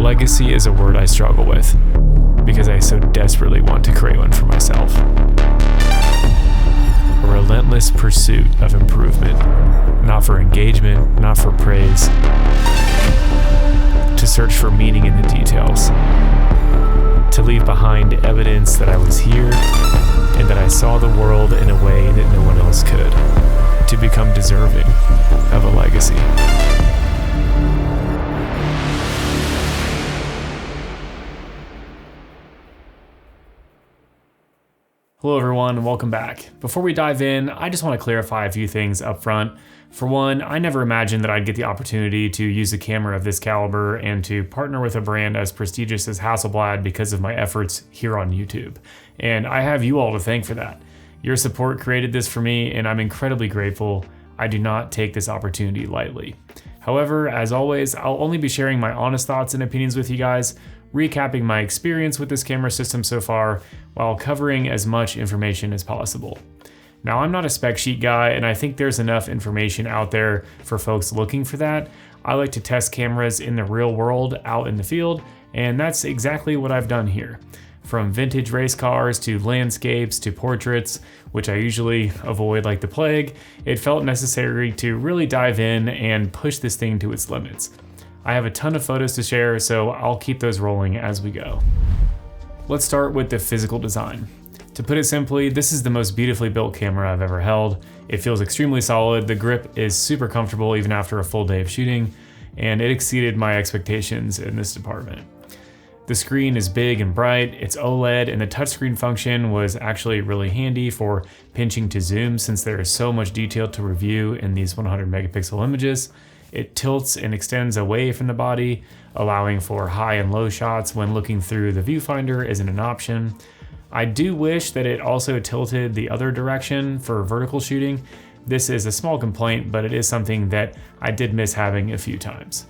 Legacy is a word I struggle with because I so desperately want to create one for myself. A relentless pursuit of improvement, not for engagement, not for praise, to search for meaning in the details, to leave behind evidence that I was here and that I saw the world in a way that no one else could, to become deserving of a legacy. Hello everyone, and welcome back. Before we dive in, I just want to clarify a few things up front. For one, I never imagined that I'd get the opportunity to use a camera of this caliber and to partner with a brand as prestigious as Hasselblad because of my efforts here on YouTube. And I have you all to thank for that. Your support created this for me, and I'm incredibly grateful. I do not take this opportunity lightly. However, as always, I'll only be sharing my honest thoughts and opinions with you guys, recapping my experience with this camera system so far, while covering as much information as possible. Now, I'm not a spec sheet guy, and I think there's enough information out there for folks looking for that. I like to test cameras in the real world, out in the field, and that's exactly what I've done here. From vintage race cars to landscapes to portraits, which I usually avoid like the plague, it felt necessary to really dive in and push this thing to its limits. I have a ton of photos to share, so I'll keep those rolling as we go. Let's start with the physical design. To put it simply, this is the most beautifully built camera I've ever held. It feels extremely solid, the grip is super comfortable even after a full day of shooting, and it exceeded my expectations in this department. The screen is big and bright, it's OLED, and the touchscreen function was actually really handy for pinching to zoom since there is so much detail to review in these 100 megapixel images. It tilts and extends away from the body, allowing for high and low shots when looking through the viewfinder isn't an option. I do wish that it also tilted the other direction for vertical shooting. This is a small complaint, but it is something that I did miss having a few times.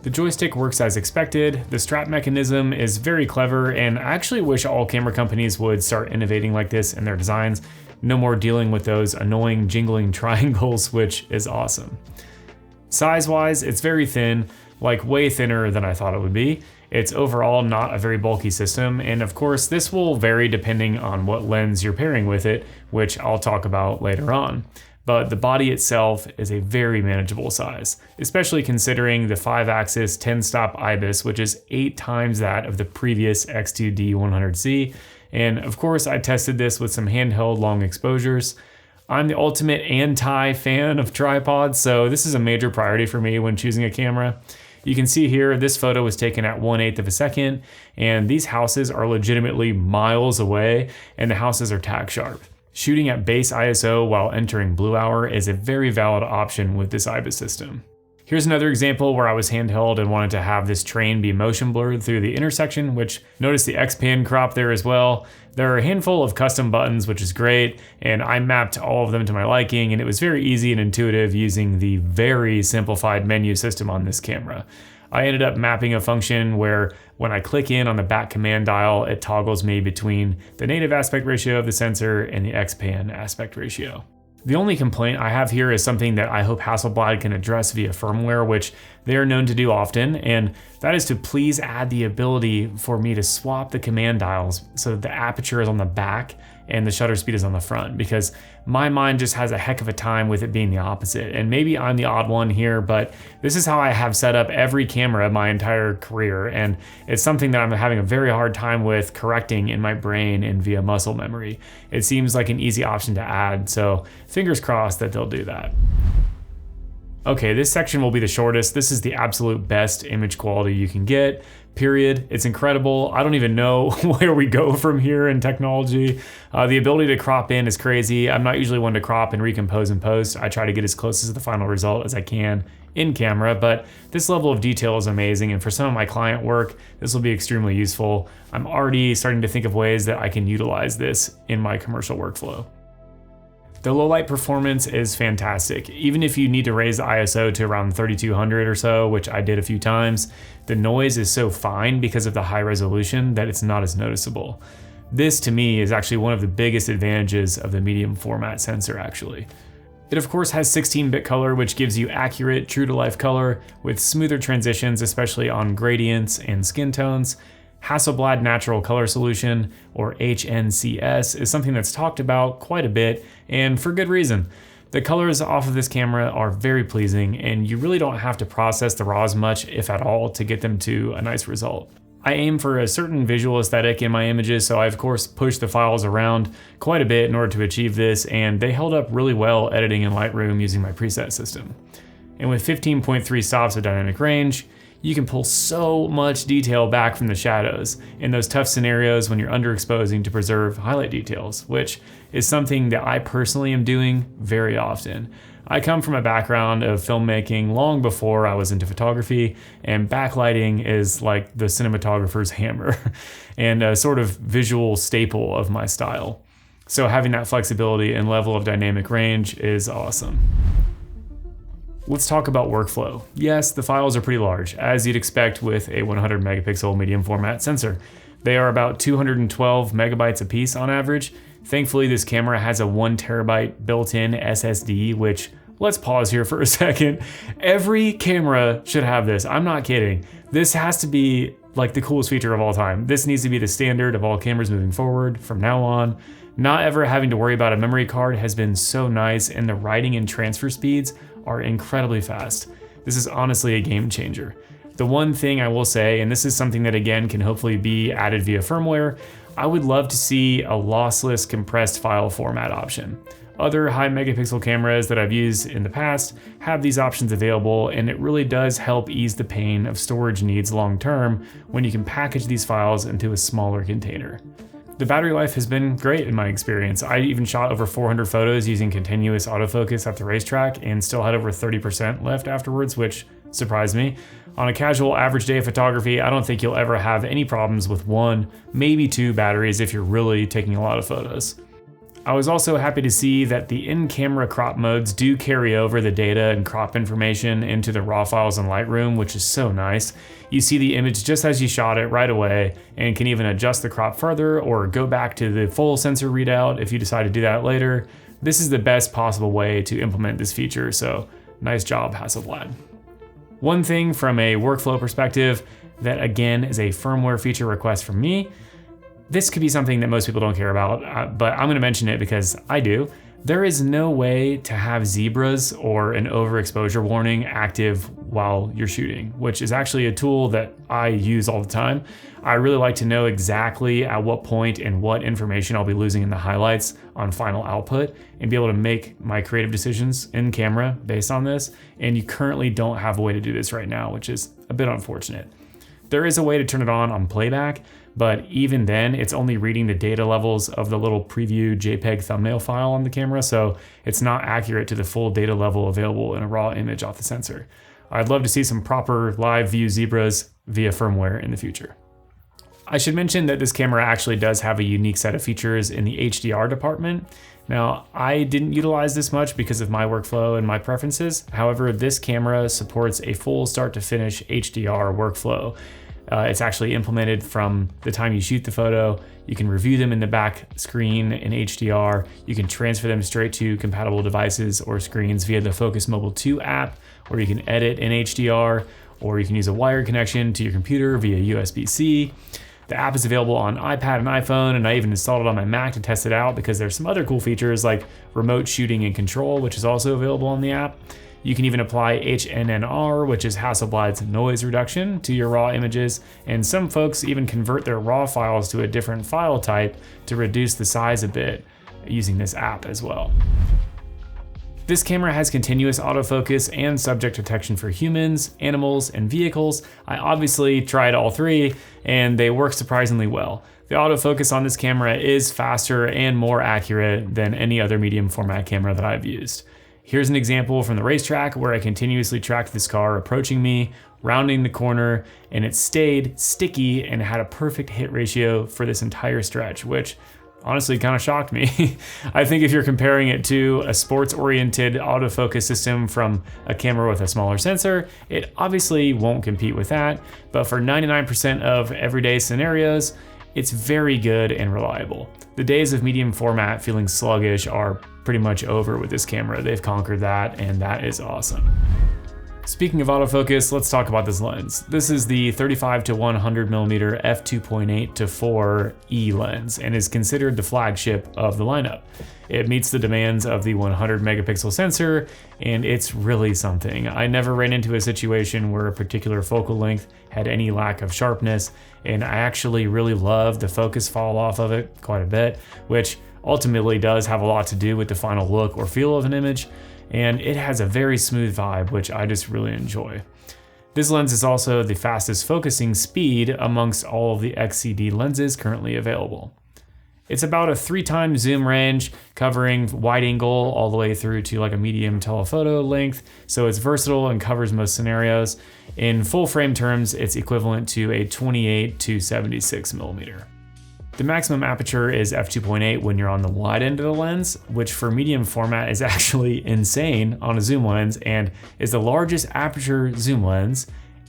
The joystick works as expected, the strap mechanism is very clever, and I actually wish all camera companies would start innovating like this in their designs. No more dealing with those annoying jingling triangles, which is awesome. Size-wise, it's very thin, like way thinner than I thought it would be. It's overall not a very bulky system, and of course this will vary depending on what lens you're pairing with it, which I'll talk about later on. But the body itself is a very manageable size, especially considering the 5-axis 10-stop IBIS, which is 8 times that of the previous X2D II. And of course I tested this with some handheld long exposures. I'm the ultimate anti-fan of tripods, so this is a major priority for me when choosing a camera. You can see here, this photo was taken at 1/8 of a second, and these houses are legitimately miles away, and the houses are tack sharp. Shooting at base ISO while entering blue hour is a very valid option with this IBIS system. Here's another example where I was handheld and wanted to have this train be motion blurred through the intersection, which notice the X-pan crop there as well. There are a handful of custom buttons, which is great, and I mapped all of them to my liking, and it was very easy and intuitive using the very simplified menu system on this camera. I ended up mapping a function where when I click in on the back command dial, it toggles me between the native aspect ratio of the sensor and the X-pan aspect ratio. The only complaint I have here is something that I hope Hasselblad can address via firmware, which they are known to do often, and that is to please add the ability for me to swap the command dials so that the aperture is on the back and the shutter speed is on the front, because my mind just has a heck of a time with it being the opposite. And maybe I'm the odd one here, but this is how I have set up every camera my entire career, and it's something that I'm having a very hard time with correcting in my brain and via muscle memory. It seems like an easy option to add, so fingers crossed that they'll do that. Okay, this section will be the shortest. This is the absolute best image quality you can get, period. It's incredible. I don't even know where we go from here in technology. The ability to crop in is crazy. I'm not usually one to crop and recompose in post. I try to get as close to the final result as I can in camera, but this level of detail is amazing, and for some of my client work, this will be extremely useful. I'm already starting to think of ways that I can utilize this in my commercial workflow. The low light performance is fantastic. Even if you need to raise the ISO to around 3200 or so, which I did a few times, the noise is so fine because of the high resolution that it's not as noticeable. This to me is actually one of the biggest advantages of the medium format sensor actually. It of course has 16-bit color, which gives you accurate, true-to-life color with smoother transitions, especially on gradients and skin tones. Hasselblad Natural Color Solution, or HNCS, is something that's talked about quite a bit, and for good reason. The colors off of this camera are very pleasing, and you really don't have to process the RAWs much, if at all, to get them to a nice result. I aim for a certain visual aesthetic in my images, so I of course pushed the files around quite a bit in order to achieve this, and they held up really well editing in Lightroom using my preset system. And with 15.3 stops of dynamic range, you can pull so much detail back from the shadows in those tough scenarios when you're underexposing to preserve highlight details, which is something that I personally am doing very often. I come from a background of filmmaking long before I was into photography, and backlighting is like the cinematographer's hammer and a sort of visual staple of my style. So having that flexibility and level of dynamic range is awesome. Let's talk about workflow. Yes, the files are pretty large, as you'd expect with a 100 megapixel medium format sensor. They are about 212 megabytes apiece on average. Thankfully, this camera has a 1 terabyte built-in SSD, which, let's pause here for a second. Every camera should have this, I'm not kidding. This has to be like the coolest feature of all time. This needs to be the standard of all cameras moving forward from now on. Not ever having to worry about a memory card has been so nice, and the writing and transfer speeds are incredibly fast. This is honestly a game changer. The one thing I will say, and this is something that again can hopefully be added via firmware, I would love to see a lossless compressed file format option. Other high megapixel cameras that I've used in the past have these options available, and it really does help ease the pain of storage needs long term when you can package these files into a smaller container. The battery life has been great in my experience. I even shot over 400 photos using continuous autofocus at the racetrack and still had over 30% left afterwards, which surprised me. On a casual average day of photography, I don't think you'll ever have any problems with 1, maybe 2 batteries if you're really taking a lot of photos. I was also happy to see that the in-camera crop modes do carry over the data and crop information into the RAW files in Lightroom, which is so nice. You see the image just as you shot it right away, and can even adjust the crop further or go back to the full sensor readout if you decide to do that later. This is the best possible way to implement this feature, so nice job, Hasselblad. One thing from a workflow perspective that again is a firmware feature request from me. This could be something that most people don't care about, but I'm gonna mention it because I do. There is no way to have zebras or an overexposure warning active while you're shooting, which is actually a tool that I use all the time. I really like to know exactly at what point and what information I'll be losing in the highlights on final output and be able to make my creative decisions in camera based on this. And you currently don't have a way to do this right now, which is a bit unfortunate. There is a way to turn it on playback, but even then it's only reading the data levels of the little preview JPEG thumbnail file on the camera, so it's not accurate to the full data level available in a raw image off the sensor. I'd love to see some proper live view zebras via firmware in the future. I should mention that this camera actually does have a unique set of features in the HDR department. Now, I didn't utilize this much because of my workflow and my preferences. However, this camera supports a full start to finish HDR workflow. It's actually implemented from the time you shoot the photo. You can review them in the back screen in HDR. You can transfer them straight to compatible devices or screens via the Focus Mobile 2 app, or you can edit in HDR, or you can use a wired connection to your computer via USB-C. The app is available on iPad and iPhone, and I even installed it on my Mac to test it out because there's some other cool features like remote shooting and control, which is also available on the app. You can even apply HNNR, which is Hasselblad's noise reduction, to your raw images, and some folks even convert their raw files to a different file type to reduce the size a bit using this app as well. This camera has continuous autofocus and subject detection for humans, animals, and vehicles. I obviously tried all three, and they work surprisingly well. The autofocus on this camera is faster and more accurate than any other medium format camera that I've used. Here's an example from the racetrack where I continuously tracked this car approaching me, rounding the corner, and it stayed sticky and had a perfect hit ratio for this entire stretch, which honestly kind of shocked me. I think if you're comparing it to a sports-oriented autofocus system from a camera with a smaller sensor, it obviously won't compete with that, but for 99% of everyday scenarios, It's very good and reliable. The days of medium format feeling sluggish are pretty much over with this camera. They've conquered that, and that is awesome. Speaking of autofocus, let's talk about this lens. This is the 35 to 100 millimeter f2.8 to 4 E lens and is considered the flagship of the lineup. It meets the demands of the 100 megapixel sensor, and it's really something. I never ran into a situation where a particular focal length had any lack of sharpness, and I actually really love the focus fall off of it quite a bit, which ultimately does have a lot to do with the final look or feel of an image. And it has a very smooth vibe, which I just really enjoy. This lens is also the fastest focusing speed amongst all of the XCD lenses currently available. It's about a 3 times zoom range, covering wide angle all the way through to like a medium telephoto length, so it's versatile and covers most scenarios. In full frame terms, it's equivalent to a 28 to 76 millimeter. The maximum aperture is f2.8 when you're on the wide end of the lens, which for medium format is actually insane on a zoom lens and is the largest aperture zoom lens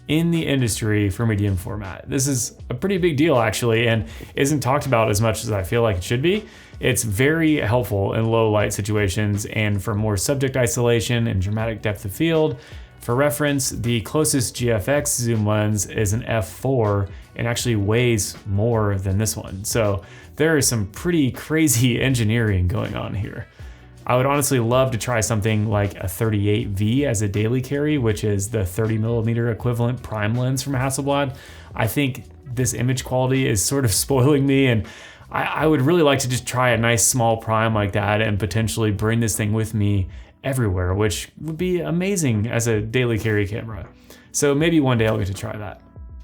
in the industry for medium format. This is a pretty big deal actually, and isn't talked about as much as I feel like it should be. It's very helpful in low light situations and for more subject isolation and dramatic depth of field. For reference, the closest GFX zoom lens is an f4 and actually weighs more than this one. So there is some pretty crazy engineering going on here. I would honestly love to try something like a 38V as a daily carry, which is the 30 millimeter equivalent prime lens from Hasselblad. I think this image quality is sort of spoiling me, and I would really like to just try a nice small prime like that and potentially bring this thing with me everywhere, which would be amazing as a daily carry camera. So maybe one day I'll get to try that.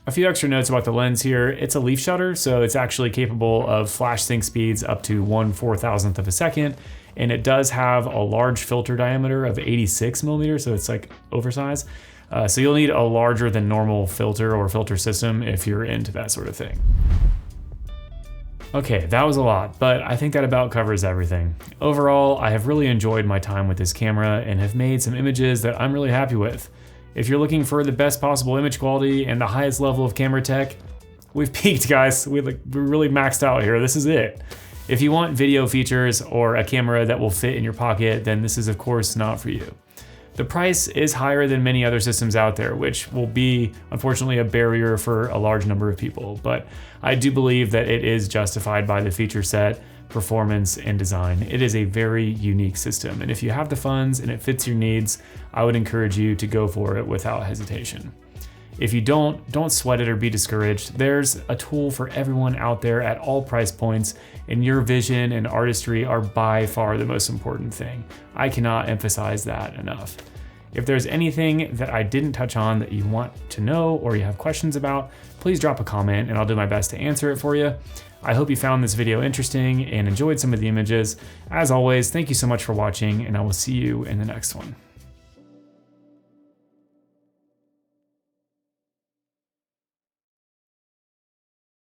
A few extra notes about the lens here. It's a leaf shutter, so it's actually capable of flash sync speeds up to 1/4000th of a second. And it does have a large filter diameter of 86 millimeters, so it's like oversized. So you'll need a larger than normal filter or filter system if you're into that sort of thing. Okay, that was a lot, but I think that about covers everything. Overall, I have really enjoyed my time with this camera and have made some images that I'm really happy with. If you're looking for the best possible image quality and the highest level of camera tech, we've peaked, guys. We're really maxed out here. This is it. If you want video features or a camera that will fit in your pocket, then this is of course not for you. The price is higher than many other systems out there, which will be, unfortunately, a barrier for a large number of people, but I do believe that it is justified by the feature set, performance, and design. It is a very unique system, and if you have the funds and it fits your needs, I would encourage you to go for it without hesitation. If you don't sweat it or be discouraged. There's a tool for everyone out there at all price points, and your vision and artistry are by far the most important thing. I cannot emphasize that enough. If there's anything that I didn't touch on that you want to know or you have questions about, please drop a comment and I'll do my best to answer it for you. I hope you found this video interesting and enjoyed some of the images. As always, thank you so much for watching, and I will see you in the next one.